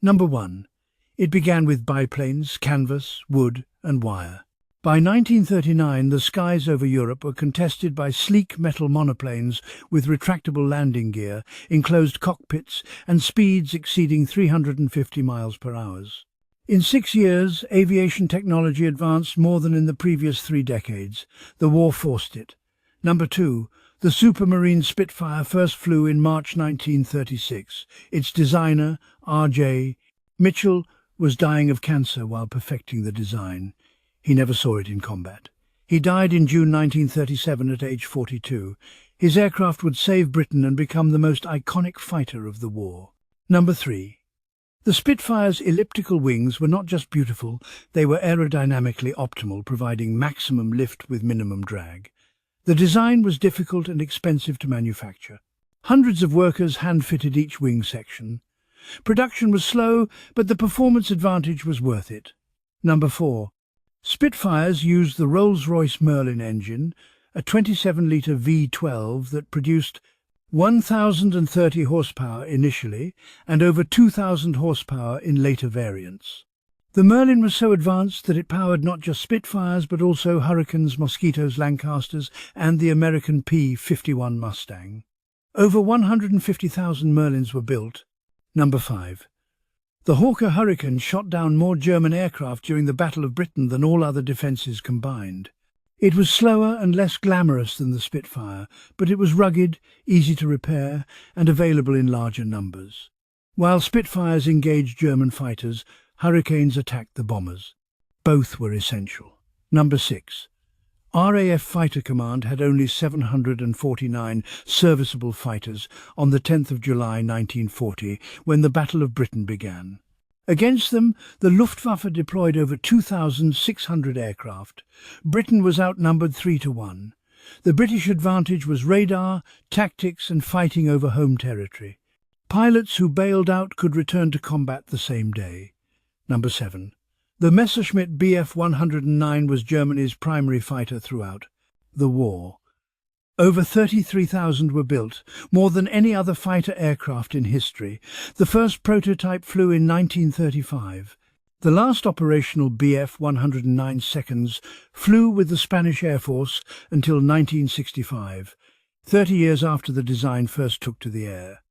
Number 1. It began with biplanes, canvas, wood and wire. By 1939, the skies over Europe were contested by sleek metal monoplanes with retractable landing gear, enclosed cockpits and speeds exceeding 350 miles per hour. In 6 years, aviation technology advanced more than in the previous 3 decades. The war forced it. Number 2. The supermarine Spitfire first flew in March 1936. Its designer, R.J. Mitchell, was dying of cancer while perfecting the design. He never saw it in combat. He died in June 1937 at age 42. His aircraft would save Britain and become the most iconic fighter of the war. Number 3. The Spitfire's elliptical wings were not just beautiful, they were aerodynamically optimal, providing maximum lift with minimum drag. The design was difficult and expensive to manufacture. Hundreds of workers hand-fitted each wing section. Production was slow, but the performance advantage was worth it. Number 4. Spitfires used the Rolls-Royce Merlin engine, a 27-litre V12 that produced 1,030 horsepower initially and over 2,000 horsepower in later variants. The Merlin was so advanced that it powered not just Spitfires but also Hurricanes, Mosquitos, Lancasters and the American P-51 Mustang. Over 150,000 Merlins were built. Number 5. The Hawker Hurricane shot down more German aircraft during the Battle of Britain than all other defences combined. It was slower and less glamorous than the Spitfire, but it was rugged, easy to repair, and available in larger numbers. While Spitfires engaged German fighters, Hurricanes attacked the bombers. Both were essential. Number 6. RAF Fighter Command had only 749 serviceable fighters on the 10th of July 1940 when the Battle of Britain began. Against them, the Luftwaffe deployed over 2,600 aircraft. Britain was outnumbered 3-1. The British advantage was radar, tactics and fighting over home territory. Pilots who bailed out could return to combat the same day. Number 7. The Messerschmitt Bf 109 was Germany's primary fighter throughout the war. Over 33,000 were built, more than any other fighter aircraft in history. The first prototype flew in 1935. The last operational Bf 109 seconds flew with the Spanish Air Force until 1965, 30 years after the design first took to the air.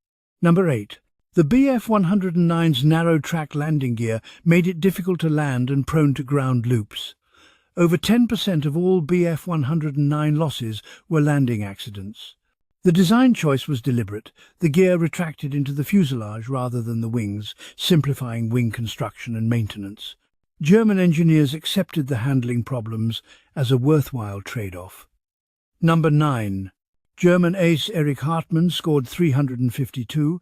Number 8. The Bf 109's narrow-track landing gear made it difficult to land and prone to ground loops. Over 10% of all Bf 109 losses were landing accidents. The design choice was deliberate. The gear retracted into the fuselage rather than the wings, simplifying wing construction and maintenance. German engineers accepted the handling problems as a worthwhile trade-off. Number 9. German ace Erich Hartmann scored 352,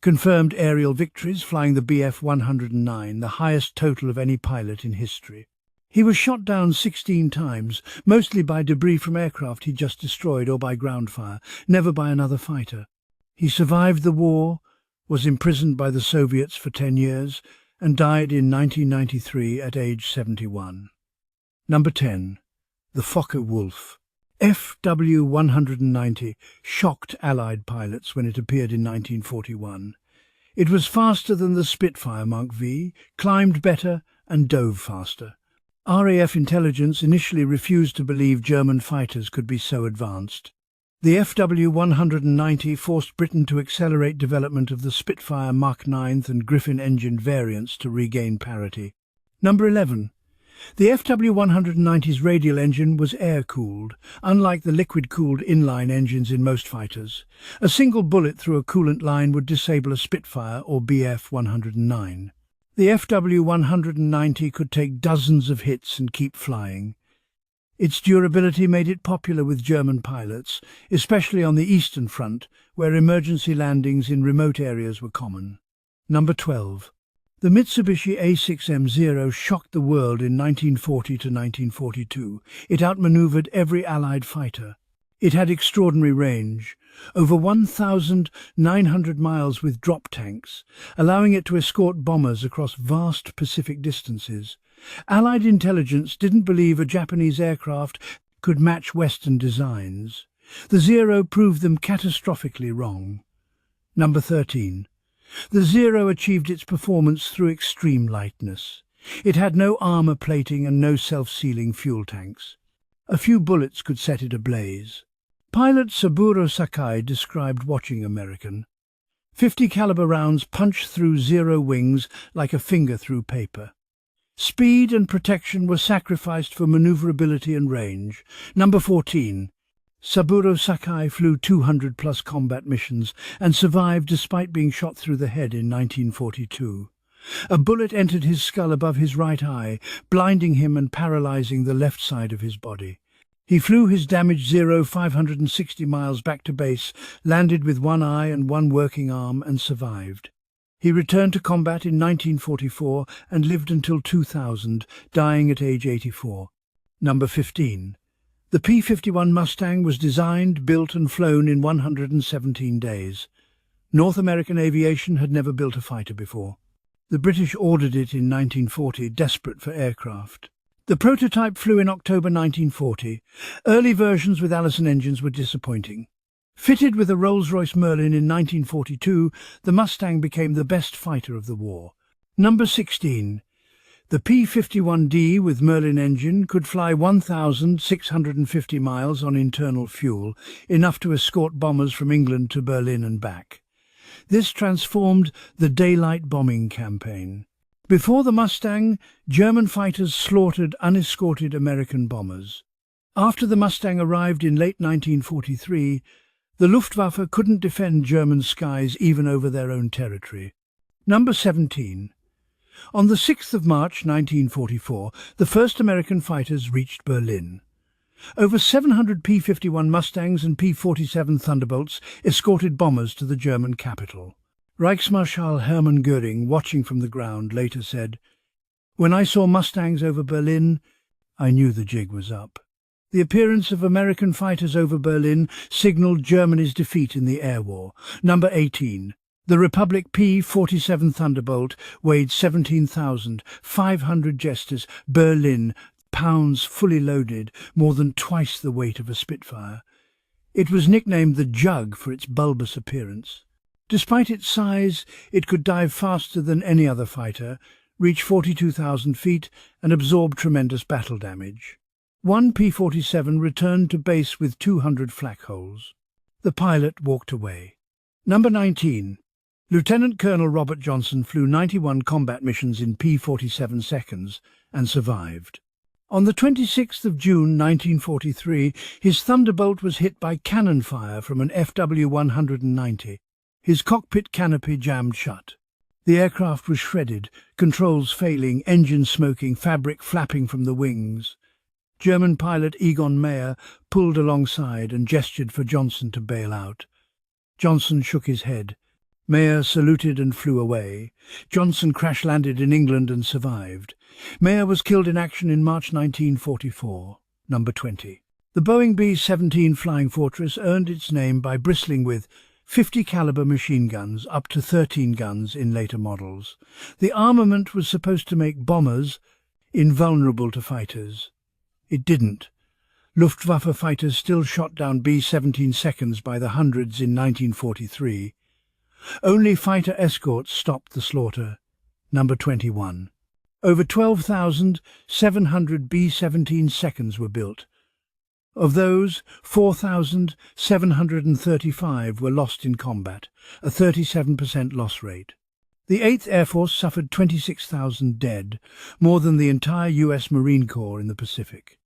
confirmed aerial victories flying the Bf 109, the highest total of any pilot in history. He was shot down 16 times, mostly by debris from aircraft he just destroyed or by ground fire, never by another fighter. He survived the war, was imprisoned by the Soviets for 10 years, and died in 1993 at age 71. Number 10. The Focke-Wulf. FW-190 shocked Allied pilots when it appeared in 1941. It was faster than the Spitfire Mark V, climbed better and dove faster. RAF intelligence initially refused to believe German fighters could be so advanced. The FW-190 forced Britain to accelerate development of the Spitfire Mach 9 and Griffin engine variants to regain parity. Number 11. The FW-190's radial engine was air-cooled, unlike the liquid-cooled inline engines in most fighters. A single bullet through a coolant line would disable a Spitfire or Bf-109. The FW-190 could take dozens of hits and keep flying. Its durability made it popular with German pilots, especially on the Eastern Front, where emergency landings in remote areas were common. Number 12. The Mitsubishi A6M0 shocked the world in 1940 to 1942. It outmaneuvered every Allied fighter. It had extraordinary range, over 1,900 miles with drop tanks, allowing it to escort bombers across vast Pacific distances. Allied intelligence didn't believe a Japanese aircraft could match Western designs. The Zero proved them catastrophically wrong. Number 13. The Zero achieved its performance through extreme lightness. It had no armor plating and no self-sealing fuel tanks. A few bullets could set it ablaze. Pilot Saburo Sakai described watching American. 50 caliber rounds punched through Zero wings like a finger through paper. Speed and protection were sacrificed for maneuverability and range. Number 14. Saburo Sakai flew 200-plus combat missions and survived despite being shot through the head in 1942. A bullet entered his skull above his right eye, blinding him and paralyzing the left side of his body. He flew his damaged Zero 560 miles back to base, landed with one eye and one working arm, and survived. He returned to combat in 1944 and lived until 2000, dying at age 84. Number 15. The P-51 Mustang was designed, built and flown in 117 days. North American Aviation had never built a fighter before. The British ordered it in 1940, desperate for aircraft. The prototype flew in October 1940. Early versions with Allison engines were disappointing. Fitted with a Rolls-Royce Merlin in 1942, the Mustang became the best fighter of the war. Number 16. The P-51D with Merlin engine could fly 1,650 miles on internal fuel, enough to escort bombers from England to Berlin and back. This transformed the daylight bombing campaign. Before the Mustang, German fighters slaughtered unescorted American bombers. After the Mustang arrived in late 1943, the Luftwaffe couldn't defend German skies even over their own territory. Number 17. On the 6th of March 1944, the first American fighters reached Berlin. Over 700 P-51 Mustangs and P-47 Thunderbolts escorted bombers to the German capital. Reichsmarschall Hermann Göring, watching from the ground, later said, "When I saw Mustangs over Berlin, I knew the jig was up." The appearance of American fighters over Berlin signaled Germany's defeat in the air war. Number 18. The Republic P-47 Thunderbolt weighed 17,500 jesters. Berlin, pounds fully loaded, more than twice the weight of a Spitfire. It was nicknamed the Jug for its bulbous appearance. Despite its size, it could dive faster than any other fighter, reach 42,000 feet, and absorb tremendous battle damage. One P-47 returned to base with 200 flak holes. The pilot walked away. Number 19. Lieutenant Colonel Robert Johnson flew 91 combat missions in P-47 seconds and survived. On the 26th of June 1943, his Thunderbolt was hit by cannon fire from an FW-190. His cockpit canopy jammed shut. The aircraft was shredded, controls failing, engine smoking, fabric flapping from the wings. German pilot Egon Meyer pulled alongside and gestured for Johnson to bail out. Johnson shook his head. Meyer saluted and flew away. Johnson crash-landed in England and survived. Meyer was killed in action in March 1944. Number 20. The Boeing B-17 Flying Fortress earned its name by bristling with 50 caliber machine guns, up to 13 guns in later models. The armament was supposed to make bombers invulnerable to fighters. It didn't. Luftwaffe fighters still shot down B-17 seconds by the hundreds in 1943. Only fighter escorts stopped the slaughter. Number 21. Over 12,700 B-17 seconds were built. Of those, 4,735 were lost in combat, a 37% loss rate. The 8th Air Force suffered 26,000 dead, more than the entire U.S. Marine Corps in the Pacific.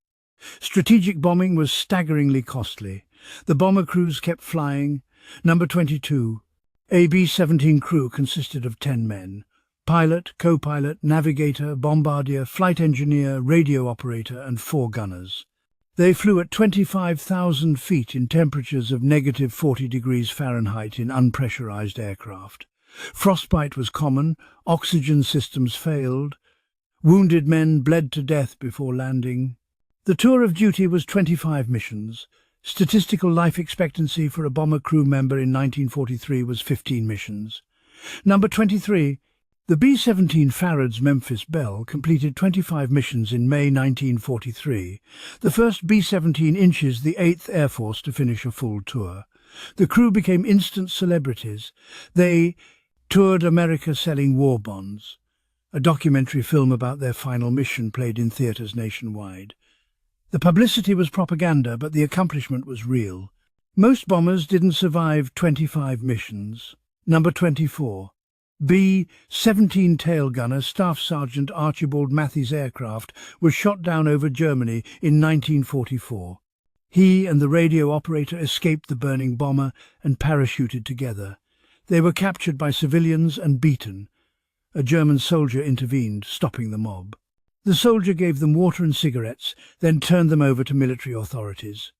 Strategic bombing was staggeringly costly. The bomber crews kept flying. Number 22. A B-17 crew consisted of 10 men. Pilot, co-pilot, navigator, bombardier, flight engineer, radio operator, and 4 gunners. They flew at 25,000 feet in temperatures of negative 40 degrees Fahrenheit in unpressurized aircraft. Frostbite was common, oxygen systems failed. Wounded men bled to death before landing. The tour of duty was 25 missions. Statistical life expectancy for a bomber crew member in 1943 was 15 missions. Number 23. The B-17 Farad's Memphis Belle completed 25 missions in May 1943, the first B-17 inches the 8th Air Force to finish a full tour. The crew became instant celebrities. They toured America selling war bonds. A documentary film about their final mission played in theaters nationwide. The publicity was propaganda, but the accomplishment was real. Most bombers didn't survive 25 missions. Number 24. B-17 tail gunner Staff Sergeant Archibald Matthey's aircraft was shot down over Germany in 1944. He and the radio operator escaped the burning bomber and parachuted together. They were captured by civilians and beaten. A German soldier intervened, stopping the mob. The soldier gave them water and cigarettes, then turned them over to military authorities.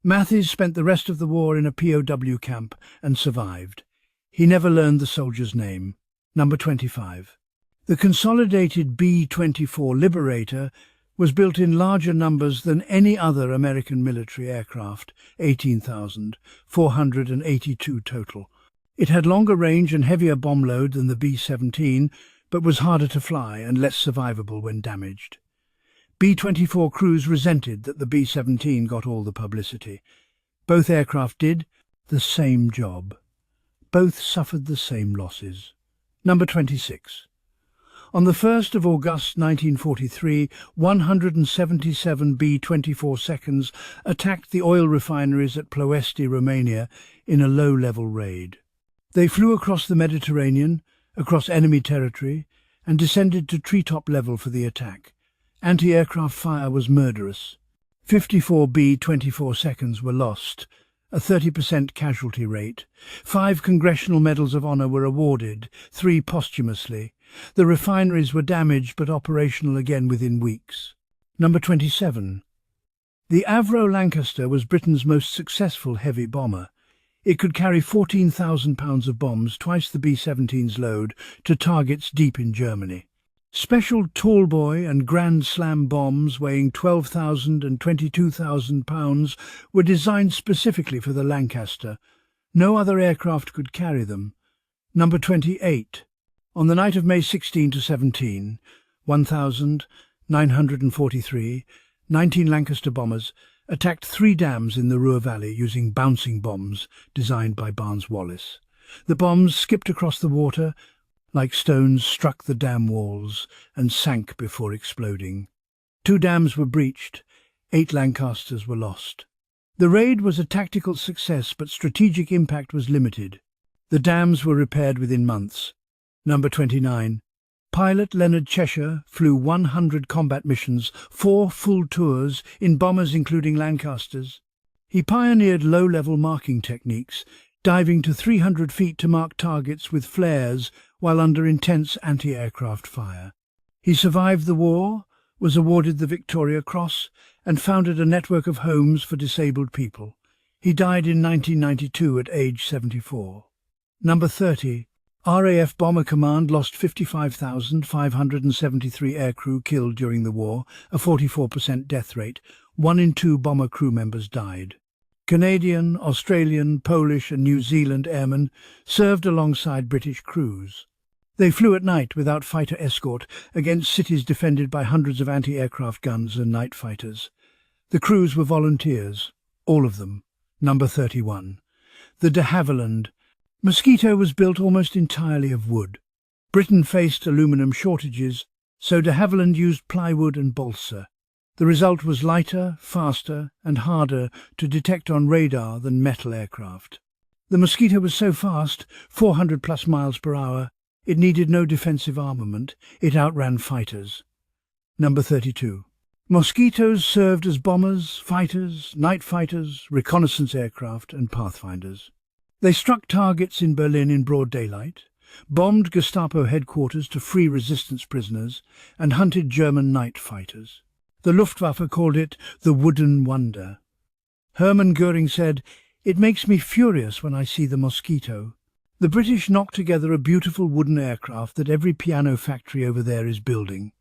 Mattheys spent the rest of the war in a POW camp and survived. He never learned the soldier's name. Number 25. The consolidated B-24 Liberator was built in larger numbers than any other American military aircraft, 18,482 total. It had longer range and heavier bomb load than the B-17, but was harder to fly and less survivable when damaged. B-24 crews resented that the B-17 got all the publicity. Both aircraft did the same job. Both suffered the same losses. Number 26. On the 1st of August 1943, 177 B-24 seconds attacked the oil refineries at Ploiești, Romania, in a low-level raid. They flew across the Mediterranean, across enemy territory, and descended to treetop level for the attack. Anti-aircraft fire was murderous. 54 B-24 seconds were lost, a 30% casualty rate. 5 Congressional Medals of Honor were awarded, 3 posthumously. The refineries were damaged but operational again within weeks. Number 27. The Avro Lancaster was Britain's most successful heavy bomber. It could carry 14,000 pounds of bombs, twice the B-17's load, to targets deep in Germany. Special Tallboy and Grand Slam bombs weighing 12,000 and 22,000 pounds were designed specifically for the Lancaster. No other aircraft could carry them. Number 28. On the night of May 16 to 17, 1943, 19 Lancaster bombers attacked 3 dams in the Ruhr Valley using bouncing bombs designed by Barnes-Wallis. The bombs skipped across the water, like stones, struck the dam walls and sank before exploding. 2 dams were breached, 8 Lancasters were lost. The raid was a tactical success, but strategic impact was limited. The dams were repaired within months. Number 29. Pilot Leonard Cheshire flew 100 combat missions, 4 full tours, in bombers including Lancasters. He pioneered low-level marking techniques, diving to 300 feet to mark targets with flares while under intense anti-aircraft fire. He survived the war, was awarded the Victoria Cross, and founded a network of homes for disabled people. He died in 1992 at age 74. Number 30. RAF Bomber Command lost 55,573 aircrew killed during the war, a 44% death rate. 1 in 2 bomber crew members died. Canadian, Australian, Polish and New Zealand airmen served alongside British crews. They flew at night without fighter escort against cities defended by hundreds of anti-aircraft guns and night fighters. The crews were volunteers, all of them. Number 31. The de Havilland. Mosquito was built almost entirely of wood. Britain faced aluminum shortages, so de Havilland used plywood and balsa. The result was lighter, faster and harder to detect on radar than metal aircraft. The Mosquito was so fast, 400+ miles per hour, it needed no defensive armament. It outran fighters. Number 32. Mosquitoes served as bombers, fighters, night fighters, reconnaissance aircraft and pathfinders. They struck targets in Berlin in broad daylight, bombed Gestapo headquarters to free resistance prisoners, and hunted German night fighters. The Luftwaffe called it the Wooden Wonder. Hermann Göring said, "It makes me furious when I see the Mosquito." The British knocked together a beautiful wooden aircraft that every piano factory over there is building.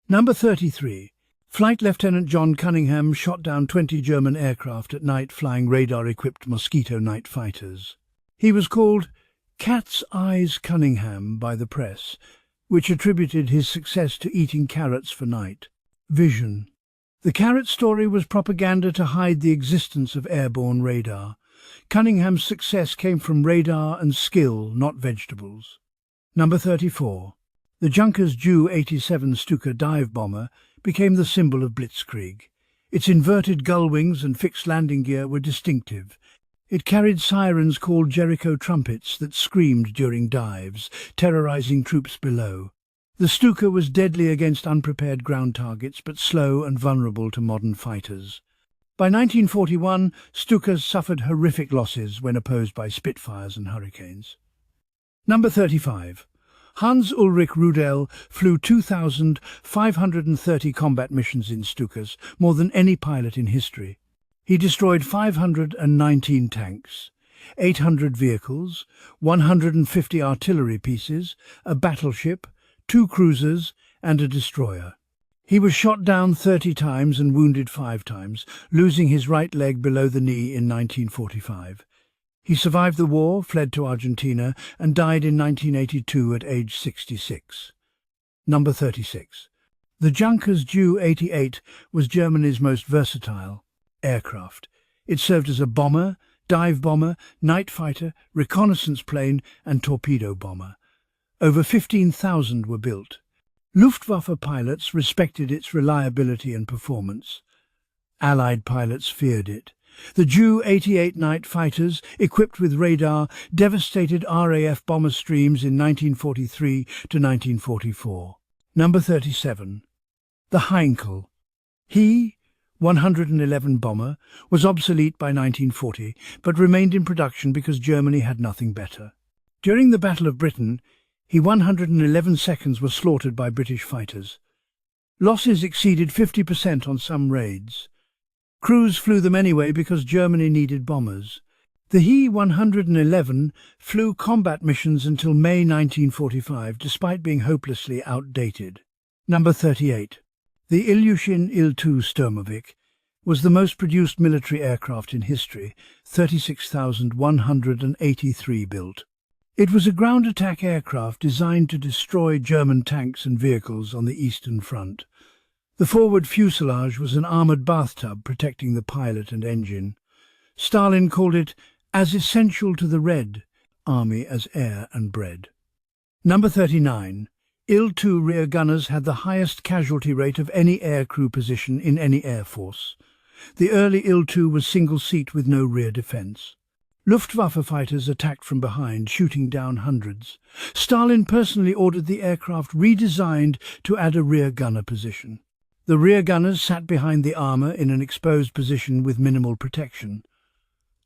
Number 33. Flight Lieutenant John Cunningham shot down 20 German aircraft at night flying radar-equipped Mosquito night fighters. He was called Cat's Eyes Cunningham by the press, which attributed his success to eating carrots for night vision. The carrot story was propaganda to hide the existence of airborne radar. Cunningham's success came from radar and skill, not vegetables. Number 34. The Junkers Ju-87 Stuka dive bomber became the symbol of blitzkrieg. Its inverted gull wings and fixed landing gear were distinctive. It carried sirens called Jericho trumpets that screamed during dives, terrorizing troops below. The Stuka was deadly against unprepared ground targets, but slow and vulnerable to modern fighters. By 1941, Stukas suffered horrific losses when opposed by Spitfires and Hurricanes. Number 35. Hans Ulrich Rudel flew 2,530 combat missions in Stukas, more than any pilot in history. He destroyed 519 tanks, 800 vehicles, 150 artillery pieces, a battleship, 2 cruisers, and a destroyer. He was shot down 30 times and wounded 5 times, losing his right leg below the knee in 1945. He survived the war, fled to Argentina, and died in 1982 at age 66. Number 36. The Junkers Ju-88 was Germany's most versatile aircraft. It served as a bomber, dive bomber, night fighter, reconnaissance plane, and torpedo bomber. Over 15,000 were built. Luftwaffe pilots respected its reliability and performance. Allied pilots feared it. The Ju-88 night fighters, equipped with radar, devastated RAF bomber streams in 1943 to 1944. Number 37. The Heinkel. He, 111 bomber, was obsolete by 1940, but remained in production because Germany had nothing better. During the Battle of Britain, He 111 seconds were slaughtered by British fighters. Losses exceeded 50% on some raids. Crews flew them anyway because Germany needed bombers. The He 111 flew combat missions until May 1945, despite being hopelessly outdated. Number 38. The Ilyushin Il-2 Sturmovik was the most produced military aircraft in history, 36,183 built. It was a ground attack aircraft designed to destroy German tanks and vehicles on the Eastern Front. The forward fuselage was an armoured bathtub protecting the pilot and engine. Stalin called it as essential to the Red Army as air and bread. Number 39. Il-2 rear gunners had the highest casualty rate of any aircrew position in any air force. The early Il-2 was single-seat with no rear defence. Luftwaffe fighters attacked from behind, shooting down hundreds. Stalin personally ordered the aircraft redesigned to add a rear gunner position. The rear gunners sat behind the armour in an exposed position with minimal protection.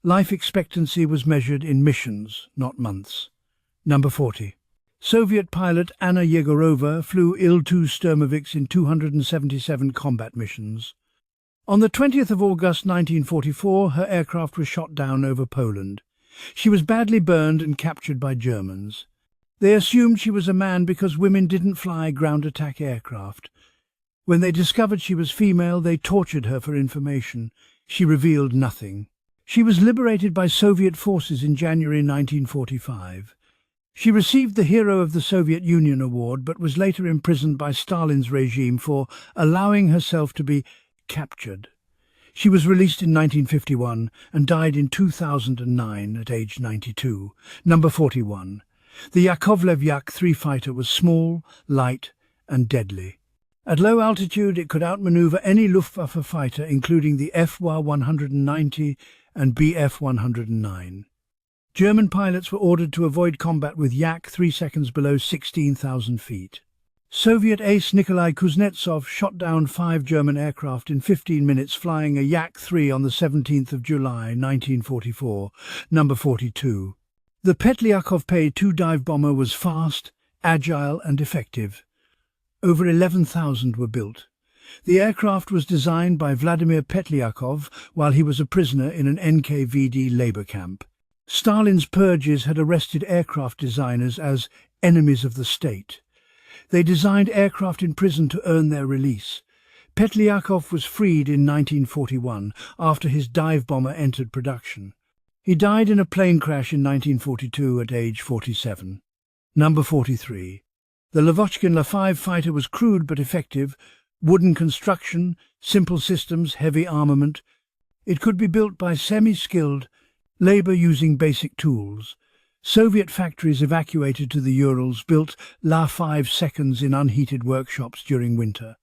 Life expectancy was measured in missions, not months. Number 40. Soviet pilot Anna Yegorova flew Il-2 Sturmoviks in 277 combat missions. On the 20th of August 1944, her aircraft was shot down over Poland. She was badly burned and captured by Germans. They assumed she was a man because women didn't fly ground attack aircraft. When they discovered she was female, they tortured her for information. She revealed nothing. She was liberated by Soviet forces in January 1945. She received the Hero of the Soviet Union award, but was later imprisoned by Stalin's regime for allowing herself to be captured. She was released in 1951 and died in 2009 at age 92. Number 41. The Yakovlev Yak-3 fighter was small, light and deadly. At low altitude, it could outmaneuver any Luftwaffe fighter, including the FW-190 and Bf-109. German pilots were ordered to avoid combat with Yak 3 seconds below 16,000 feet. Soviet ace Nikolai Kuznetsov shot down 5 German aircraft in 15 minutes flying a Yak-3 on the 17th of July 1944. Number 42. The Petlyakov P-2 dive bomber was fast, agile and effective. Over 11,000 were built. The aircraft was designed by Vladimir Petlyakov while he was a prisoner in an NKVD labour camp. Stalin's purges had arrested aircraft designers as enemies of the state. They designed aircraft in prison to earn their release. Petlyakov was freed in 1941 after his dive bomber entered production. He died in a plane crash in 1942 at age 47. Number 43. The Lavochkin La-5 fighter was crude but effective, wooden construction, simple systems, heavy armament. It could be built by semi-skilled labour using basic tools. Soviet factories evacuated to the Urals built La-5 in unheated workshops during winter.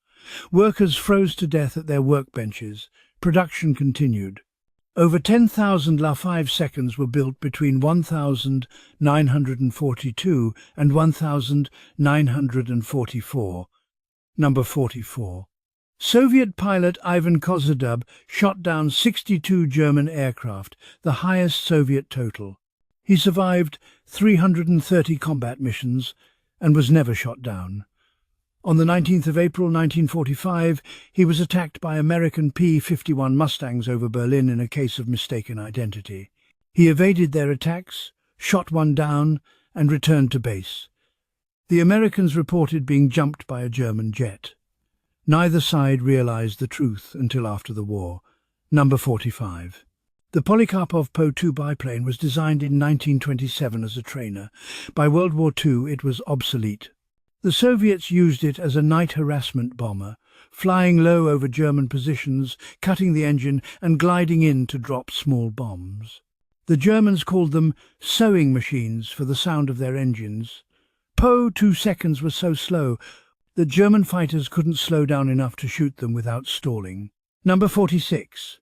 Workers froze to death at their workbenches. Production continued. Over 10,000 La-5 were built between 1942 and 1944. Number 44. Soviet pilot Ivan Kozlodub shot down 62 German aircraft, the highest Soviet total. He survived 330 combat missions and was never shot down. On the 19th of April 1945, he was attacked by American P-51 Mustangs over Berlin in a case of mistaken identity. He evaded their attacks, shot one down, and returned to base. The Americans reported being jumped by a German jet. Neither side realized the truth until after the war. Number 45. The Polikarpov Po-2 biplane was designed in 1927 as a trainer. By World War II, it was obsolete. The Soviets used it as a night harassment bomber, flying low over German positions, cutting the engine and gliding in to drop small bombs. The Germans called them sewing machines for the sound of their engines. Po-2 were so slow that German fighters couldn't slow down enough to shoot them without stalling. Number 46.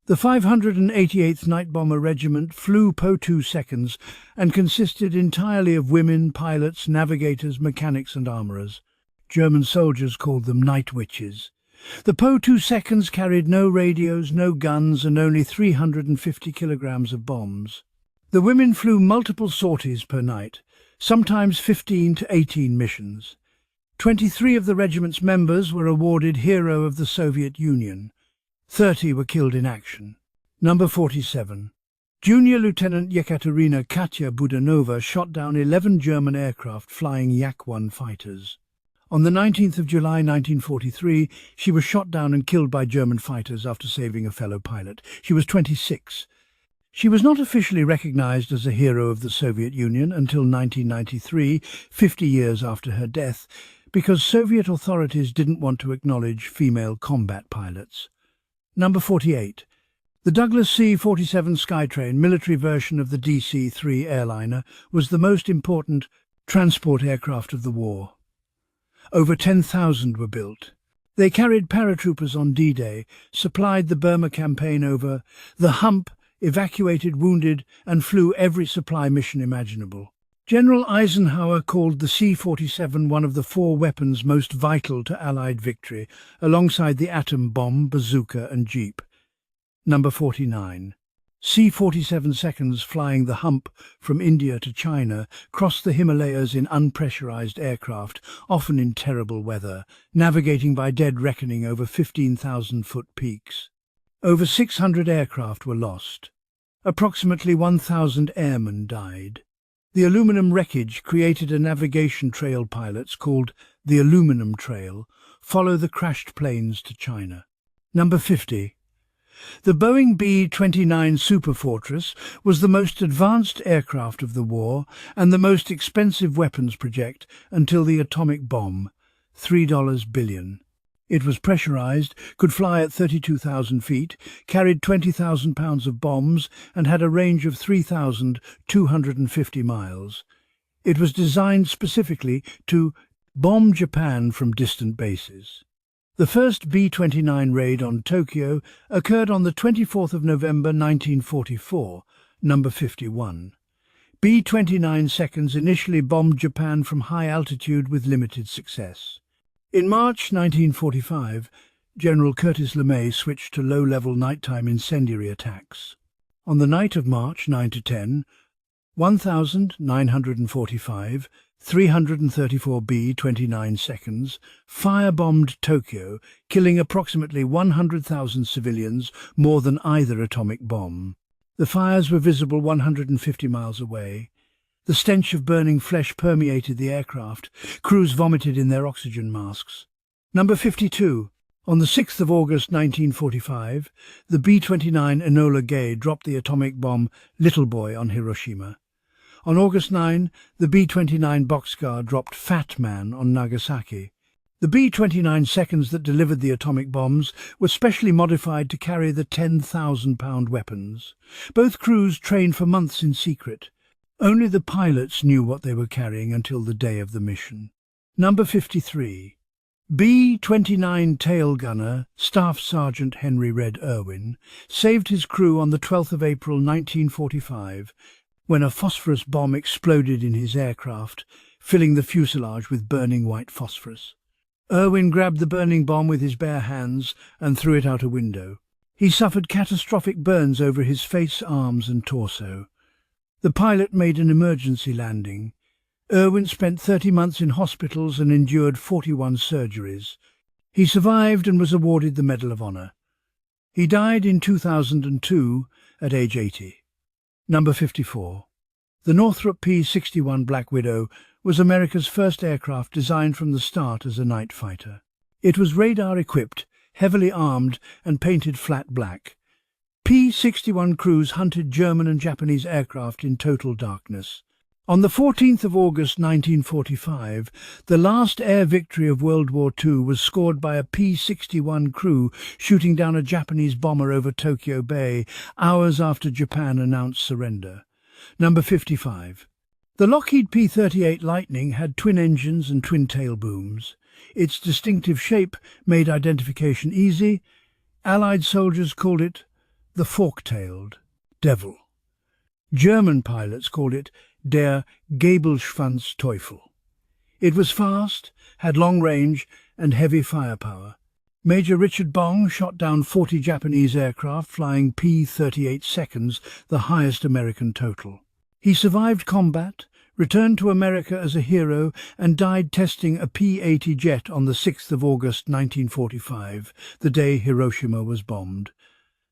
The 588th Night Bomber Regiment flew Po-2 and consisted entirely of women, pilots, navigators, mechanics and armourers. German soldiers called them night witches. The Po-2 carried no radios, no guns and only 350 kilograms of bombs. The women flew multiple sorties per night, sometimes 15 to 18 missions. 23 of the regiment's members were awarded Hero of the Soviet Union. 30 were killed in action. Number 47. Junior Lieutenant Yekaterina Katya Budanova shot down 11 German aircraft flying Yak-1 fighters. On the 19th of July 1943, she was shot down and killed by German fighters after saving a fellow pilot. She was 26. She was not officially recognized as a hero of the Soviet Union until 1993, 50 years after her death, because Soviet authorities didn't want to acknowledge female combat pilots. Number 48. The Douglas C-47 Skytrain, military version of the DC-3 airliner, was the most important transport aircraft of the war. Over 10,000 were built. They carried paratroopers on D-Day, supplied the Burma campaign over the Hump, evacuated wounded, and flew every supply mission imaginable. General Eisenhower called the C-47 one of the 4 weapons most vital to Allied victory, alongside the atom bomb, bazooka and jeep. Number 49. C-47 flying the Hump from India to China crossed the Himalayas in unpressurized aircraft, often in terrible weather, navigating by dead reckoning over 15,000-foot peaks. Over 600 aircraft were lost. Approximately 1,000 airmen died. The aluminum wreckage created a navigation trail pilots called the Aluminum Trail follow the crashed planes to China. Number 50. The Boeing B-29 Superfortress was the most advanced aircraft of the war and the most expensive weapons project until the atomic bomb, $3 billion. It was pressurized, could fly at 32,000 feet, carried 20,000 pounds of bombs and had a range of 3,250 miles. It was designed specifically to bomb Japan from distant bases. The first B-29 raid on Tokyo occurred on the 24th of November 1944, number 51. B-29 initially bombed Japan from high altitude with limited success. In March 1945, General Curtis LeMay switched to low-level nighttime incendiary attacks. On the night of March 9–10, 1,945, 334 B-29 firebombed Tokyo, killing approximately 100,000 civilians, more than either atomic bomb. The fires were visible 150 miles away. The stench of burning flesh permeated the aircraft. Crews vomited in their oxygen masks. Number 52. On the 6th of August 1945, the B-29 Enola Gay dropped the atomic bomb Little Boy on Hiroshima. On August 9, the B-29 Boxcar dropped Fat Man on Nagasaki. The B-29 that delivered the atomic bombs were specially modified to carry the 10,000-pound weapons. Both crews trained for months in secret. Only the pilots knew what they were carrying until the day of the mission. Number 53. B-29 tail gunner Staff Sergeant Henry Red Irwin saved his crew on the 12th of April 1945 when a phosphorus bomb exploded in his aircraft, filling the fuselage with burning white phosphorus. Irwin grabbed the burning bomb with his bare hands and threw it out a window. He suffered catastrophic burns over his face, arms and torso. The pilot made an emergency landing. Irwin spent 30 months in hospitals and endured 41 surgeries. He survived and was awarded the Medal of Honor. He died in 2002 at age 80. Number 54. The Northrop P-61 Black Widow was America's first aircraft designed from the start as a night fighter. It was radar-equipped, heavily armed and painted flat black. P-61 crews hunted German and Japanese aircraft in total darkness. On the 14th of August 1945, the last air victory of World War II was scored by a P-61 crew shooting down a Japanese bomber over Tokyo Bay hours after Japan announced surrender. Number 55. The Lockheed P-38 Lightning had twin engines and twin tail booms. Its distinctive shape made identification easy. Allied soldiers called it the fork-tailed devil. German pilots called it der Gabelschwanzteufel. It was fast, had long range and heavy firepower. Major Richard Bong shot down 40 Japanese aircraft flying P-38 seconds, the highest American total. He survived combat, returned to America as a hero and died testing a P-80 jet on the 6th of August 1945, the day Hiroshima was bombed.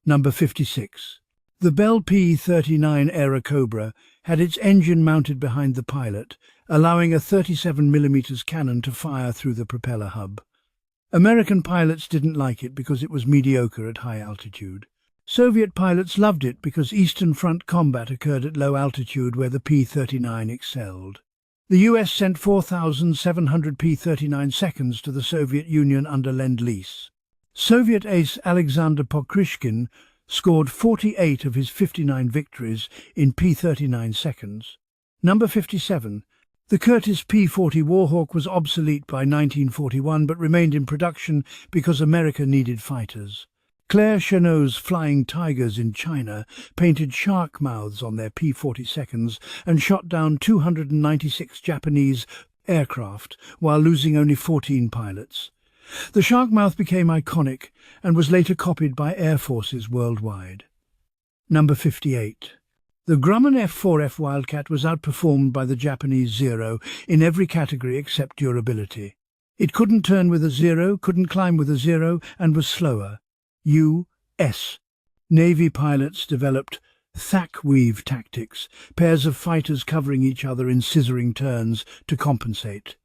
Number 56. The Bell P-39 Airacobra had its engine mounted behind the pilot, allowing a 37mm cannon to fire through the propeller hub. American pilots didn't like it because it was mediocre at high altitude. Soviet pilots loved it because Eastern Front combat occurred at low altitude where the P-39 excelled. The US sent 4,700 P-39 seconds to the Soviet Union under Lend-Lease. Soviet ace Alexander Pokrishkin scored 48 of his 59 victories in P-39 seconds. Number 57. The Curtiss P-40 Warhawk was obsolete by 1941 but remained in production because America needed fighters. Claire Chennault's Flying Tigers in China painted shark mouths on their P-40 seconds and shot down 296 Japanese aircraft while losing only 14 pilots. The shark mouth became iconic and was later copied by air forces worldwide. Number 58. The Grumman F-4F Wildcat was outperformed by the Japanese Zero in every category except durability. It couldn't turn with a Zero, couldn't climb with a Zero, and was slower. U.S. Navy pilots developed thack weave tactics, pairs of fighters covering each other in scissoring turns to compensate.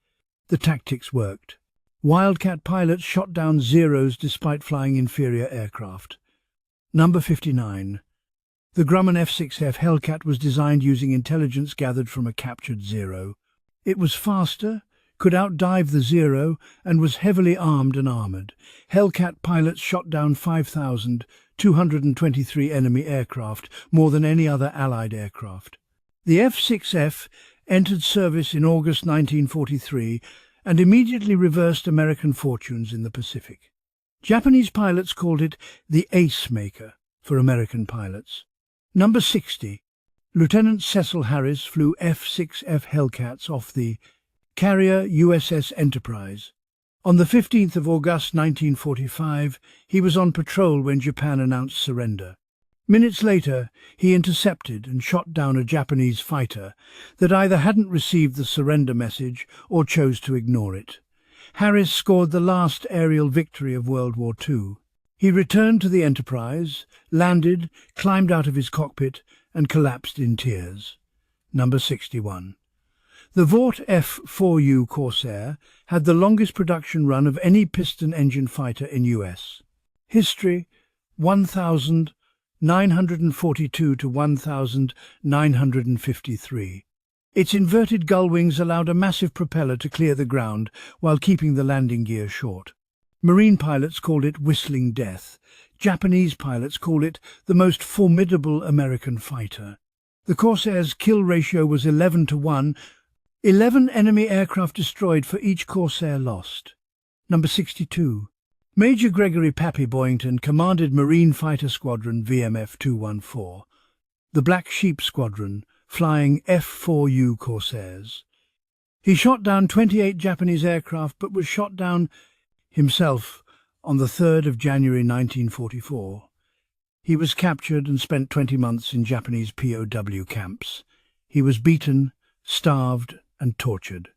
The tactics worked. Wildcat pilots shot down Zeros despite flying inferior aircraft. Number 59. The Grumman F-6F Hellcat was designed using intelligence gathered from a captured Zero. It was faster, could outdive the Zero, and was heavily armed and armoured. Hellcat pilots shot down 5,223 enemy aircraft, more than any other Allied aircraft. The F-6F entered service in August 1943 and immediately reversed American fortunes in the Pacific. Japanese pilots called it the Ace Maker for American pilots. Number 60. Lieutenant Cecil Harris flew F-6F Hellcats off the carrier USS Enterprise. On the 15th of August 1945, he was on patrol when Japan announced surrender. Minutes later, he intercepted and shot down a Japanese fighter that either hadn't received the surrender message or chose to ignore it. Harris scored the last aerial victory of World War II. He returned to the Enterprise, landed, climbed out of his cockpit, and collapsed in tears. Number 61. The Vought F-4U Corsair had the longest production run of any piston-engine fighter in US. History: 1,942 to 1,953. Its inverted gull wings allowed a massive propeller to clear the ground while keeping the landing gear short. Marine pilots called it Whistling Death. Japanese pilots call it the most formidable American fighter. The Corsairs' kill ratio was 11-1, 11 enemy aircraft destroyed for each Corsair lost. Number 62. Major Gregory "Pappy" Boyington commanded Marine Fighter Squadron VMF 214, the Black Sheep Squadron, flying F-4U Corsairs. He shot down 28 Japanese aircraft but was shot down himself on the 3rd of January 1944. He was captured and spent 20 months in Japanese POW camps. He was beaten, starved and tortured.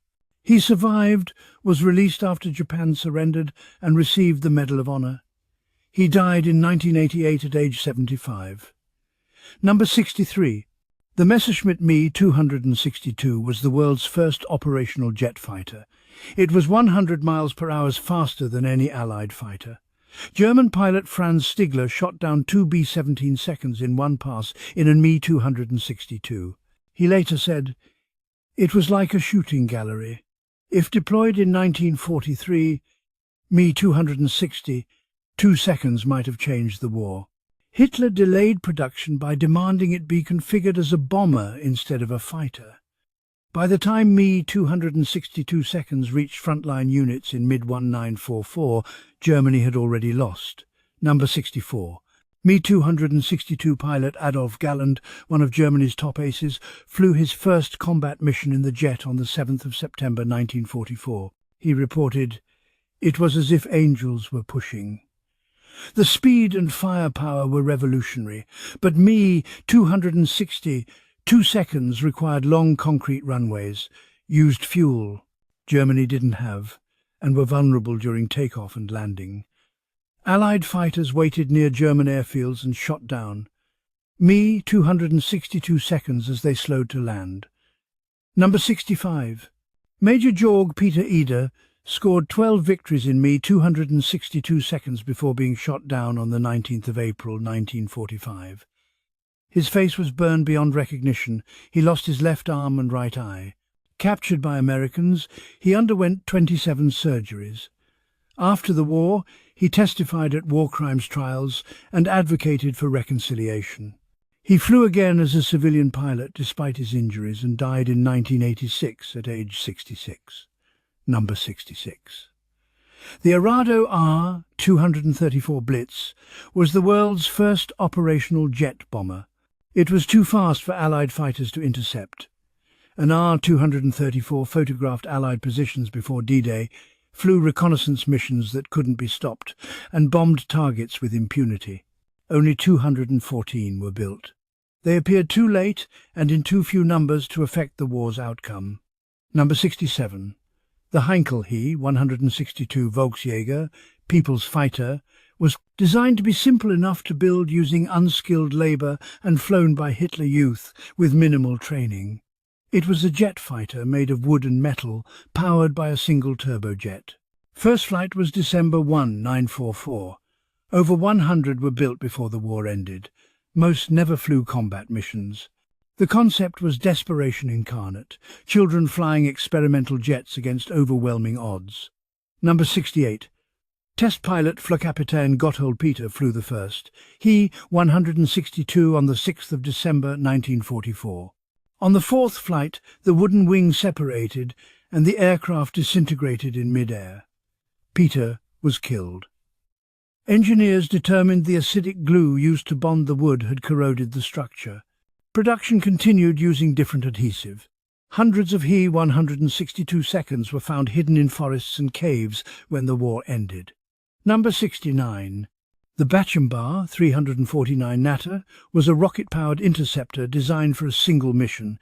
He survived, was released after Japan surrendered and received the Medal of Honor. He died in 1988 at age 75. Number 63. The Messerschmitt Me 262 was the world's first operational jet fighter. It was 100 miles per hour faster than any Allied fighter. German pilot Franz Stigler shot down 2 B-17 seconds in one pass in a Me 262. He later said, "It was like a shooting gallery. If deployed in 1943, Me 260, 2 seconds might have changed the war." Hitler delayed production by demanding it be configured as a bomber instead of a fighter. By the time Me 262 seconds reached frontline units in mid-1944, Germany had already lost. Number 64. Me 262 pilot Adolf Galland, one of Germany's top aces, flew his first combat mission in the jet on the 7th of September 1944. He reported, "It was as if angels were pushing." The speed and firepower were revolutionary, but Me 260, 2 seconds required long concrete runways, used fuel Germany didn't have, and were vulnerable during takeoff and landing. Allied fighters waited near German airfields and shot down Me 262 seconds as they slowed to land. Number 65. Major Georg Peter Eder scored 12 victories in Me 262 seconds before being shot down on the 19th of April 1945. His face was burned beyond recognition. He lost his left arm and right eye. Captured by Americans, he underwent 27 surgeries. After the war, he testified at war crimes trials and advocated for reconciliation. He flew again as a civilian pilot despite his injuries and died in 1986 at age 66. Number 66. The Arado R-234 Blitz was the world's first operational jet bomber. It was too fast for Allied fighters to intercept. An R-234 photographed Allied positions before D-Day, flew reconnaissance missions that couldn't be stopped, and bombed targets with impunity. Only 214 were built. They appeared too late and in too few numbers to affect the war's outcome. Number 67. The Heinkel He 162 Volksjäger, People's Fighter, was designed to be simple enough to build using unskilled labour and flown by Hitler Youth with minimal training. It was a jet fighter made of wood and metal, powered by a single turbojet. First flight was December 1, 1944. Over 100 were built before the war ended. Most never flew combat missions. The concept was desperation incarnate, children flying experimental jets against overwhelming odds. Number 68. Test pilot Flugkapitän Gotthold Peter flew the first. He 162 on the 6th of December 1944. On the fourth flight, the wooden wing separated and the aircraft disintegrated in mid-air. Peter was killed. Engineers determined the acidic glue used to bond the wood had corroded the structure. Production continued using different adhesive. Hundreds of He 162 seconds were found hidden in forests and caves when the war ended. Number 69. The Bachambar 349 Natter was a rocket-powered interceptor designed for a single mission: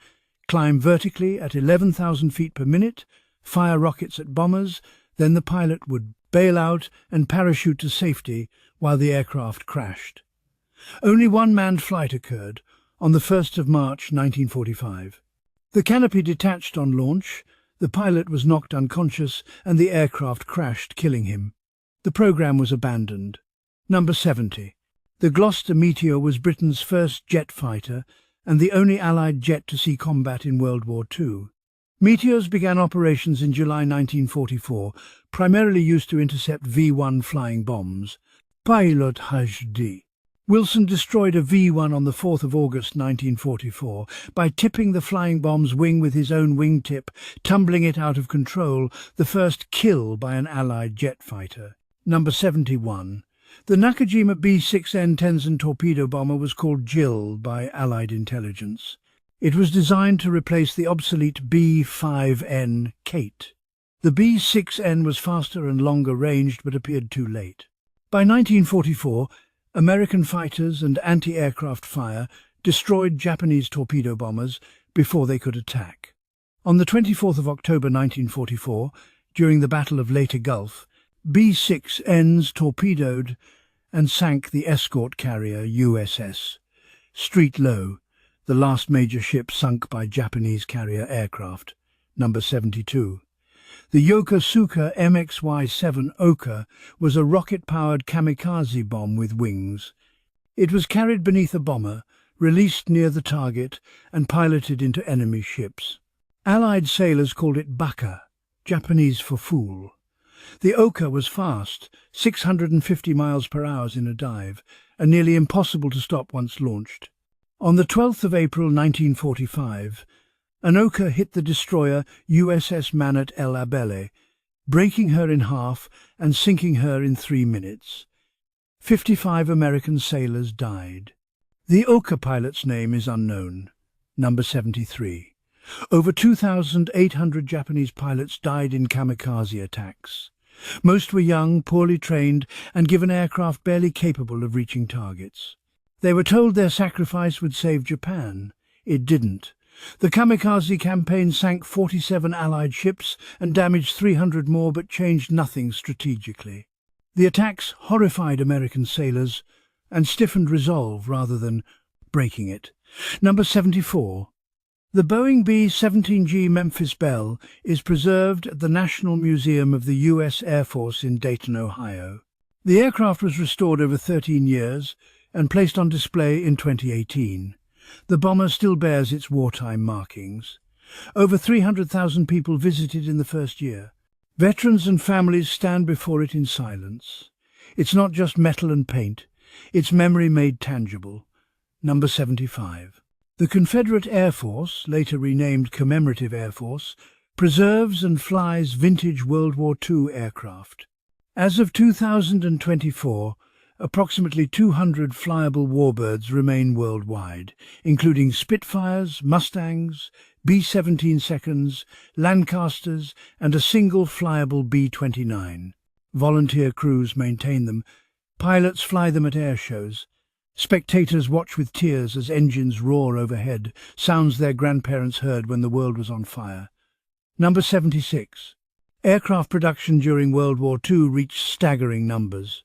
climb vertically at 11,000 feet per minute, fire rockets at bombers, then the pilot would bail out and parachute to safety while the aircraft crashed. Only one manned flight occurred, on the 1st of March 1945. The canopy detached on launch, the pilot was knocked unconscious and the aircraft crashed, killing him. The program was abandoned. Number 70. The Gloucester Meteor was Britain's first jet fighter and the only Allied jet to see combat in World War II. Meteors began operations in July 1944, primarily used to intercept V-1 flying bombs. Pilot HD. Wilson destroyed a V-1 on the 4th of August 1944 by tipping the flying bomb's wing with his own wingtip, tumbling it out of control, the first kill by an Allied jet fighter. Number 71. The Nakajima B-6N Tenzin torpedo bomber was called Jill by Allied intelligence. It was designed to replace the obsolete B-5N Kate. The B-6N was faster and longer ranged but appeared too late. By 1944, American fighters and anti-aircraft fire destroyed Japanese torpedo bombers before they could attack. On the 24th of October 1944, during the Battle of Leyte Gulf, B-6Ns torpedoed and sank the escort carrier USS Street Low, the last major ship sunk by Japanese carrier aircraft. Number 72. The Yokosuka MXY-7 Oka was a rocket-powered kamikaze bomb with wings. It was carried beneath a bomber, released near the target, and piloted into enemy ships. Allied sailors called it baka, Japanese for fool. The Oka was fast, 650 miles per hour in a dive, and nearly impossible to stop once launched. On the 12th of April 1945, an Oka hit the destroyer USS Manat El Abele, breaking her in half and sinking her in 3 minutes. 55 American sailors died. The Oka pilot's name is unknown. Number 73. Over 2,800 Japanese pilots died in kamikaze attacks. Most were young, poorly trained, and given aircraft barely capable of reaching targets. They were told their sacrifice would save Japan. It didn't. The kamikaze campaign sank 47 Allied ships and damaged 300 more, but changed nothing strategically. The attacks horrified American sailors and stiffened resolve rather than breaking it. Number 74. The Boeing B-17G Memphis Belle is preserved at the National Museum of the U.S. Air Force in Dayton, Ohio. The aircraft was restored over 13 years and placed on display in 2018. The bomber still bears its wartime markings. Over 300,000 people visited in the first year. Veterans and families stand before it in silence. It's not just metal and paint, it's memory made tangible. Number 75. The Confederate Air Force, later renamed Commemorative Air Force, preserves and flies vintage World War II aircraft. As of 2024, approximately 200 flyable warbirds remain worldwide, including Spitfires, Mustangs, B-17 seconds, Lancasters, and a single flyable B-29. Volunteer crews maintain them. Pilots fly them at air shows. Spectators watch with tears as engines roar overhead, sounds their grandparents heard when the world was on fire. Number 76. Aircraft production during World War II reached staggering numbers.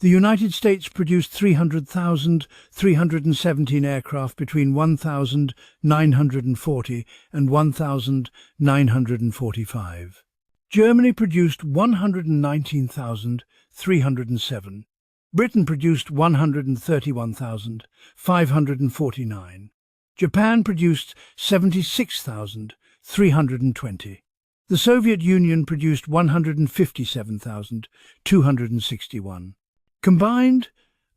The United States produced 300,317 aircraft between 1,940 and 1,945. Germany produced 119,307. Britain produced 131,549. Japan produced 76,320. The Soviet Union produced 157,261. Combined,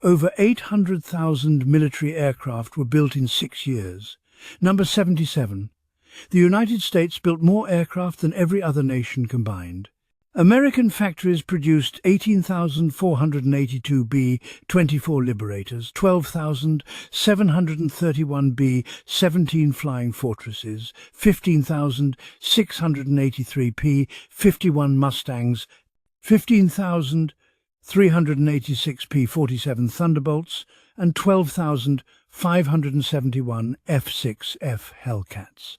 over 800,000 military aircraft were built in 6 years. Number 77. The United States built more aircraft than every other nation combined. American factories produced 18,482 B-24 Liberators, 12,731 B-17 Flying Fortresses, 15,683 P-51 Mustangs, 15,386 P-47 Thunderbolts, and 12,571 F-6F Hellcats.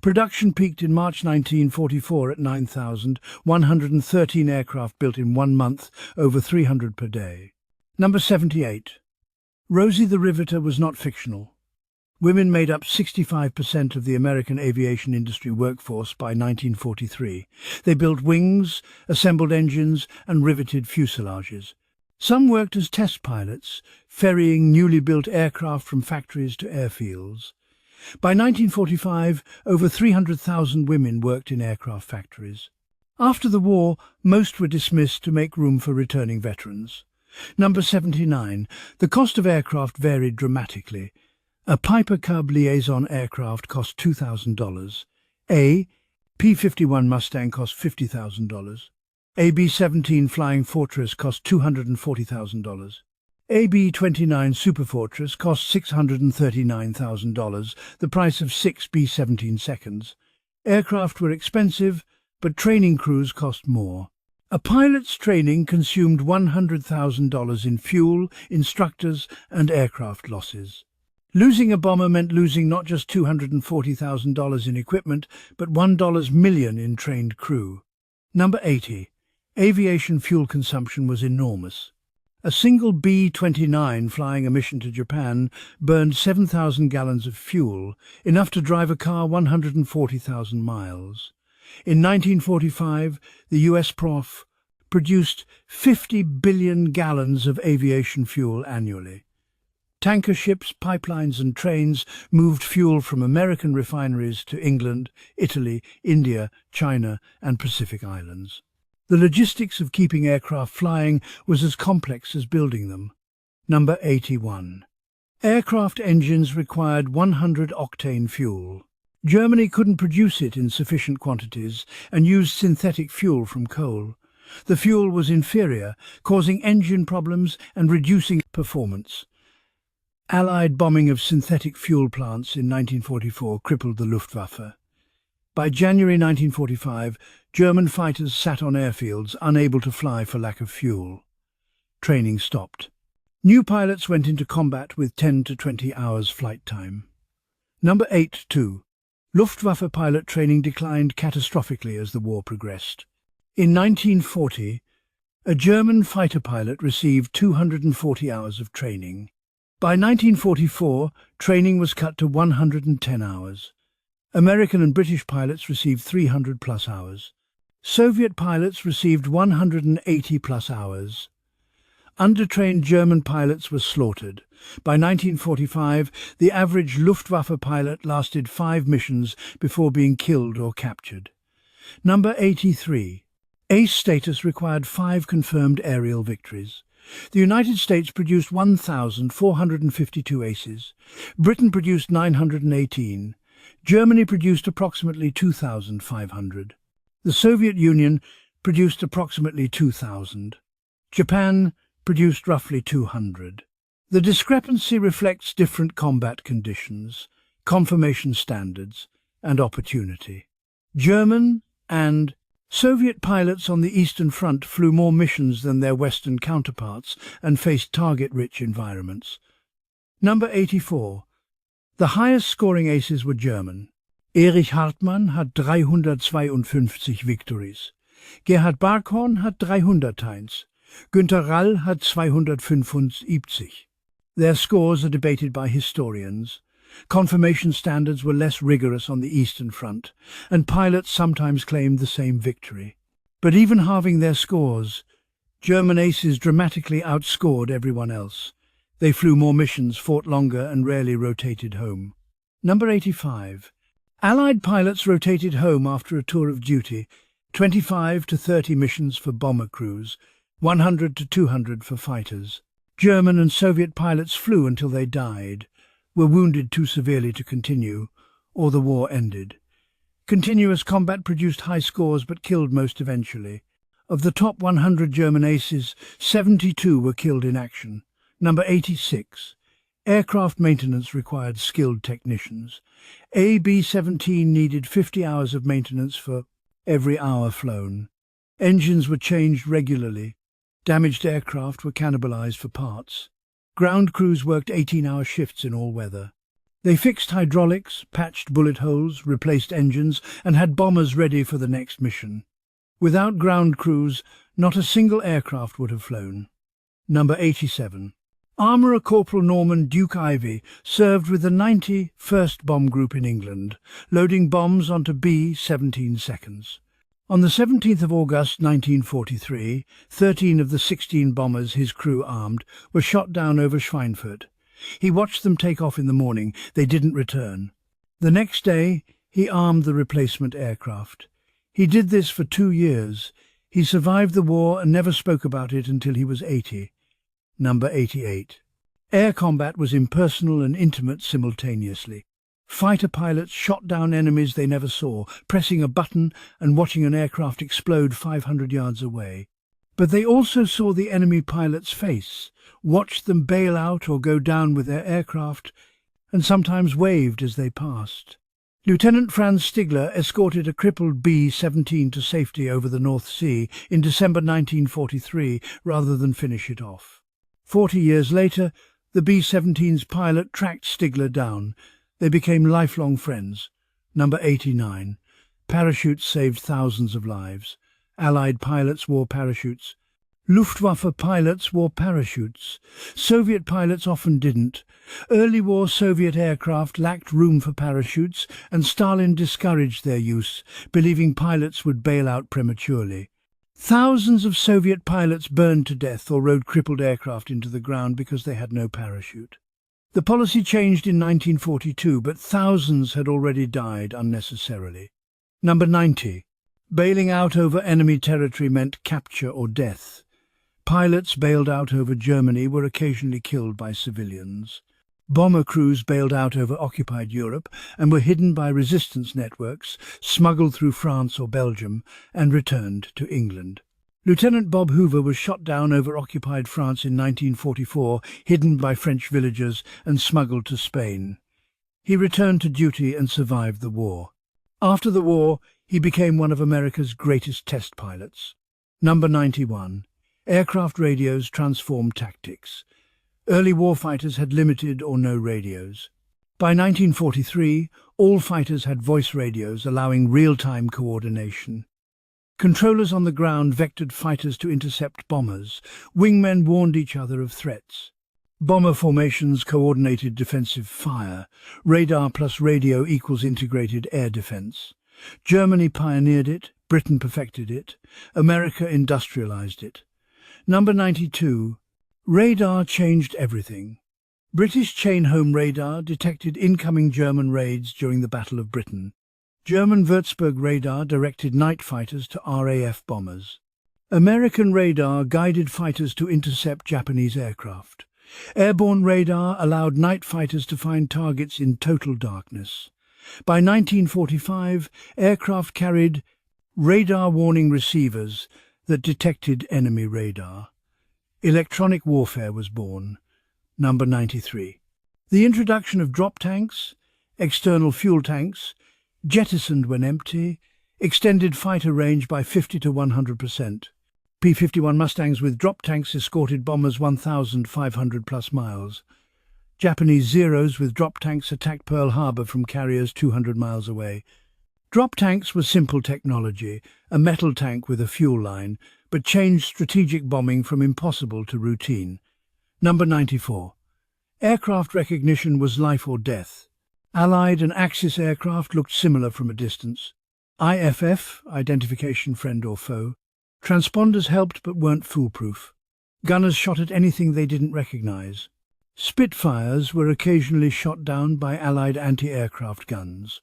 Production peaked in March 1944 at 9,113 aircraft built in 1 month, over 300 per day. Number 78. Rosie the Riveter was not fictional. Women made up 65% of the American aviation industry workforce by 1943. They built wings, assembled engines, and riveted fuselages. Some worked as test pilots, ferrying newly built aircraft from factories to airfields. By 1945, over 300,000 women worked in aircraft factories. After the war, most were dismissed to make room for returning veterans. Number 79. The cost of aircraft varied dramatically. A Piper Cub liaison aircraft cost $2,000. A P-51 Mustang cost $50,000. A B-17 Flying Fortress cost $240,000. A B-29 Super Fortress cost $639,000, the price of 6 B-17 seconds. Aircraft were expensive, but training crews cost more. A pilot's training consumed $100,000 in fuel, instructors, and aircraft losses. Losing a bomber meant losing not just $240,000 in equipment, but $1 million in trained crew. Number 80. Aviation fuel consumption was enormous. A single B-29 flying a mission to Japan burned 7,000 gallons of fuel, enough to drive a car 140,000 miles. In 1945, the US Prof produced 50 billion gallons of aviation fuel annually. Tanker ships, pipelines and trains moved fuel from American refineries to England, Italy, India, China and Pacific Islands. The logistics of keeping aircraft flying was as complex as building them. Number 81. Aircraft engines required 100-octane fuel. Germany couldn't produce it in sufficient quantities and used synthetic fuel from coal. The fuel was inferior, causing engine problems and reducing performance. Allied bombing of synthetic fuel plants in 1944 crippled the Luftwaffe. By January 1945, German fighters sat on airfields, unable to fly for lack of fuel. Training stopped. New pilots went into combat with 10 to 20 hours flight time. Number 82. Luftwaffe pilot training declined catastrophically as the war progressed. In 1940, a German fighter pilot received 240 hours of training. By 1944, training was cut to 110 hours. American and British pilots received 300-plus hours. Soviet pilots received 180-plus hours. Undertrained German pilots were slaughtered. By 1945, the average Luftwaffe pilot lasted 5 missions before being killed or captured. Number 83. Ace status required 5 confirmed aerial victories. The United States produced 1,452 aces. Britain produced 918. Germany produced approximately 2,500. The Soviet Union produced approximately 2,000. Japan produced roughly 200. The discrepancy reflects different combat conditions, conformation standards, and opportunity. German and Soviet pilots on the Eastern Front flew more missions than their Western counterparts and faced target-rich environments. Number 84. The highest-scoring aces were German. Erich Hartmann had 352 victories. Gerhard Barkhorn had 301. Günter Rall had 275. Their scores are debated by historians. Confirmation standards were less rigorous on the Eastern Front, and pilots sometimes claimed the same victory. But even halving their scores, German aces dramatically outscored everyone else. They flew more missions, fought longer, and rarely rotated home. Number 85. Allied pilots rotated home after a tour of duty, 25 to 30 missions for bomber crews, 100 to 200 for fighters. German and Soviet pilots flew until they died, were wounded too severely to continue, or the war ended. Continuous combat produced high scores but killed most eventually. Of the top 100 German aces, 72 were killed in action. Number 86. Aircraft maintenance required skilled technicians. A B-17 needed 50 hours of maintenance for every hour flown. Engines were changed regularly. Damaged aircraft were cannibalized for parts. Ground crews worked 18-hour shifts in all weather. They fixed hydraulics, patched bullet holes, replaced engines, and had bombers ready for the next mission. Without ground crews, not a single aircraft would have flown. Number 87. Armourer Corporal Norman Duke Ivy served with the 91st Bomb Group in England, loading bombs onto B-17 seconds. On the 17th of August 1943, 13 of the 16 bombers his crew armed were shot down over Schweinfurt. He watched them take off in the morning. They didn't return. The next day, he armed the replacement aircraft. He did this for 2 years. He survived the war and never spoke about it until he was 80. Number 88. Air combat was impersonal and intimate simultaneously. Fighter pilots shot down enemies they never saw, pressing a button and watching an aircraft explode 500 yards away. But they also saw the enemy pilot's face, watched them bail out or go down with their aircraft, and sometimes waved as they passed. Lieutenant Franz Stigler escorted a crippled B-17 to safety over the North Sea in December 1943 rather than finish it off. 40 years later, the B-17's pilot tracked Stigler down. They became lifelong friends. Number 89. Parachutes saved thousands of lives. Allied pilots wore parachutes. Luftwaffe pilots wore parachutes. Soviet pilots often didn't. Early war Soviet aircraft lacked room for parachutes, and Stalin discouraged their use, believing pilots would bail out prematurely. Thousands of Soviet pilots burned to death or rode crippled aircraft into the ground because they had no parachute. The policy changed in 1942, but thousands had already died unnecessarily. Number 90. Bailing out over enemy territory meant capture or death. Pilots bailed out over Germany were occasionally killed by civilians. Bomber crews bailed out over occupied Europe and were hidden by resistance networks, smuggled through France or Belgium, and returned to England. Lieutenant Bob Hoover was shot down over occupied France in 1944, hidden by French villagers and smuggled to Spain. He returned to duty and survived the war. After the war, he became one of America's greatest test pilots. Number 91. Aircraft radios transformed tactics. Early warfighters had limited or no radios. By 1943, all fighters had voice radios allowing real-time coordination. Controllers on the ground vectored fighters to intercept bombers. Wingmen warned each other of threats. Bomber formations coordinated defensive fire. Radar plus radio equals integrated air defense. Germany pioneered it, Britain perfected it, America industrialized it. Number 92. Radar changed everything. British chain-home radar detected incoming German raids during the Battle of Britain. German Würzburg radar directed night fighters to RAF bombers. American radar guided fighters to intercept Japanese aircraft. Airborne radar allowed night fighters to find targets in total darkness. By 1945, aircraft carried radar warning receivers that detected enemy radar. Electronic warfare was born. Number 93. The introduction of drop tanks, external fuel tanks, jettisoned when empty, extended fighter range by 50 to 100%. P-51 Mustangs with drop tanks escorted bombers 1,500 plus miles. Japanese Zeros with drop tanks attacked Pearl Harbor from carriers 200 miles away. Drop tanks were simple technology, a metal tank with a fuel line, but changed strategic bombing from impossible to routine. Number 94. Aircraft recognition was life or death. Allied and Axis aircraft looked similar from a distance. IFF, identification friend or foe. Transponders helped but weren't foolproof. Gunners shot at anything they didn't recognize. Spitfires were occasionally shot down by Allied anti-aircraft guns.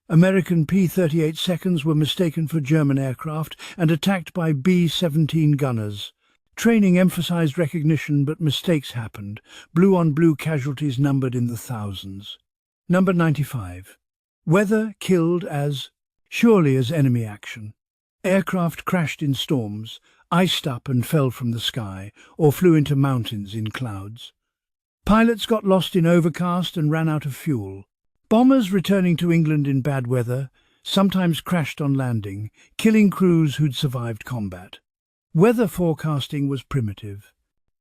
American P-38 seconds were mistaken for German aircraft and attacked by B-17 gunners. Training emphasized recognition, but mistakes happened. Blue-on-blue casualties numbered in the thousands. Number 95. Weather killed as surely as enemy action. Aircraft crashed in storms, iced up and fell from the sky, or flew into mountains in clouds. Pilots got lost in overcast and ran out of fuel. Bombers returning to England in bad weather sometimes crashed on landing, killing crews who'd survived combat. Weather forecasting was primitive.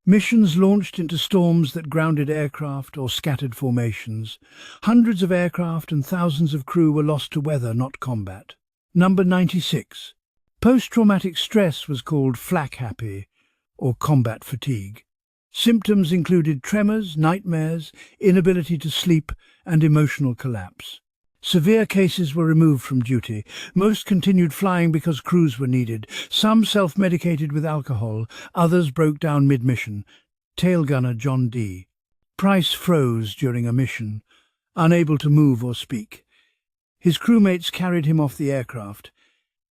Missions launched into storms that grounded aircraft or scattered formations. Hundreds of aircraft and thousands of crew were lost to weather, not combat. Number 96. Post-traumatic stress was called flak happy, or combat fatigue. Symptoms included tremors, nightmares, inability to sleep, and emotional collapse. Severe cases were removed from duty. Most continued flying because crews were needed. Some self-medicated with alcohol, others broke down mid-mission. Tail gunner John D. Price froze during a mission, unable to move or speak. His crewmates carried him off the aircraft.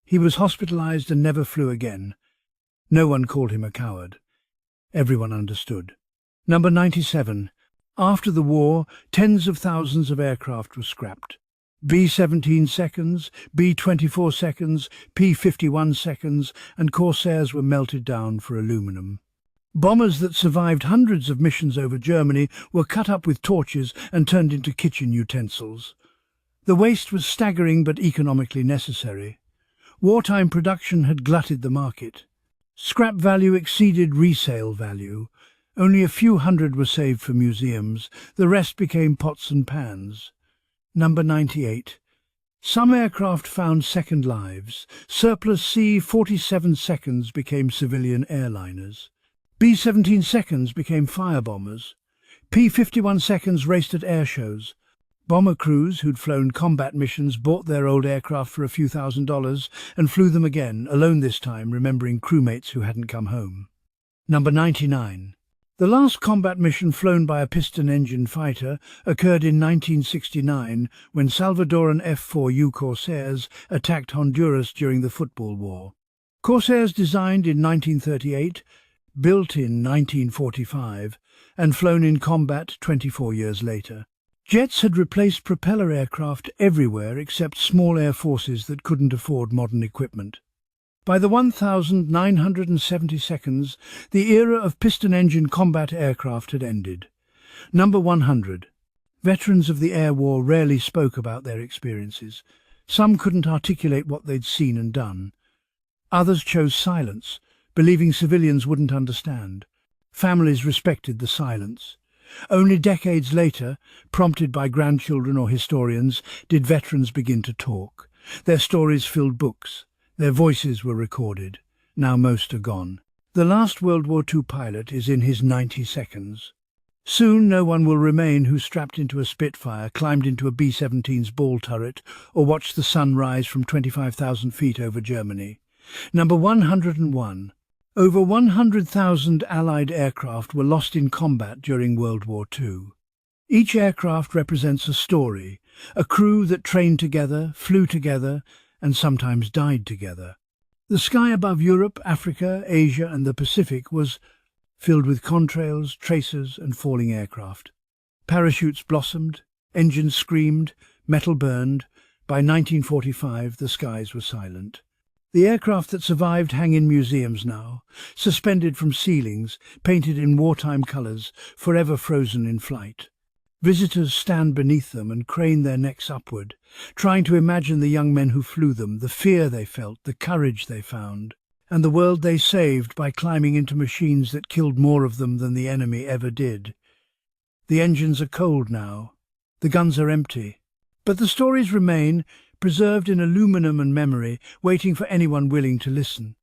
He was hospitalized and never flew again. No one called him a coward. Everyone understood. Number 97. After the war, tens of thousands of aircraft were scrapped. B-17 seconds, B-24 seconds, P-51 seconds, and Corsairs were melted down for aluminum. Bombers that survived hundreds of missions over Germany were cut up with torches and turned into kitchen utensils. The waste was staggering but economically necessary. Wartime production had glutted the market. Scrap value exceeded resale value. Only a few hundred were saved for museums. The rest became pots and pans. Number 98. Some aircraft found second lives. Surplus C-47 seconds became civilian airliners. B-17 seconds became firebombers. P-51 seconds raced at air shows. Bomber crews who'd flown combat missions bought their old aircraft for a few $1,000s and flew them again, alone this time, remembering crewmates who hadn't come home. Number 99. The last combat mission flown by a piston-engine fighter occurred in 1969 when Salvadoran F-4U Corsairs attacked Honduras during the Football War. Corsairs designed in 1938, built in 1945, and flown in combat 24 years later. Jets had replaced propeller aircraft everywhere except small air forces that couldn't afford modern equipment. By the 1970 seconds, the era of piston-engine combat aircraft had ended. Number 100. Veterans of the air war rarely spoke about their experiences. Some couldn't articulate what they'd seen and done. Others chose silence, believing civilians wouldn't understand. Families respected the silence. Only decades later, prompted by grandchildren or historians, did veterans begin to talk. Their stories filled books. Their voices were recorded. Now most are gone. The last World War II pilot is in his 90 seconds. Soon no one will remain who strapped into a Spitfire, climbed into a B-17's ball turret, or watched the sun rise from 25,000 feet over Germany. Number 101. Over 100,000 Allied aircraft were lost in combat during World War II. Each aircraft represents a story, a crew that trained together, flew together, and sometimes died together. The sky above Europe, Africa, Asia, and the Pacific was filled with contrails, tracers, and falling aircraft. Parachutes blossomed, engines screamed, metal burned. By 1945, the skies were silent. The aircraft that survived hang in museums now, suspended from ceilings, painted in wartime colours, forever frozen in flight. Visitors stand beneath them and crane their necks upward, trying to imagine the young men who flew them, the fear they felt, the courage they found, and the world they saved by climbing into machines that killed more of them than the enemy ever did. The engines are cold now. The guns are empty. But the stories remain, preserved in aluminum and memory, waiting for anyone willing to listen.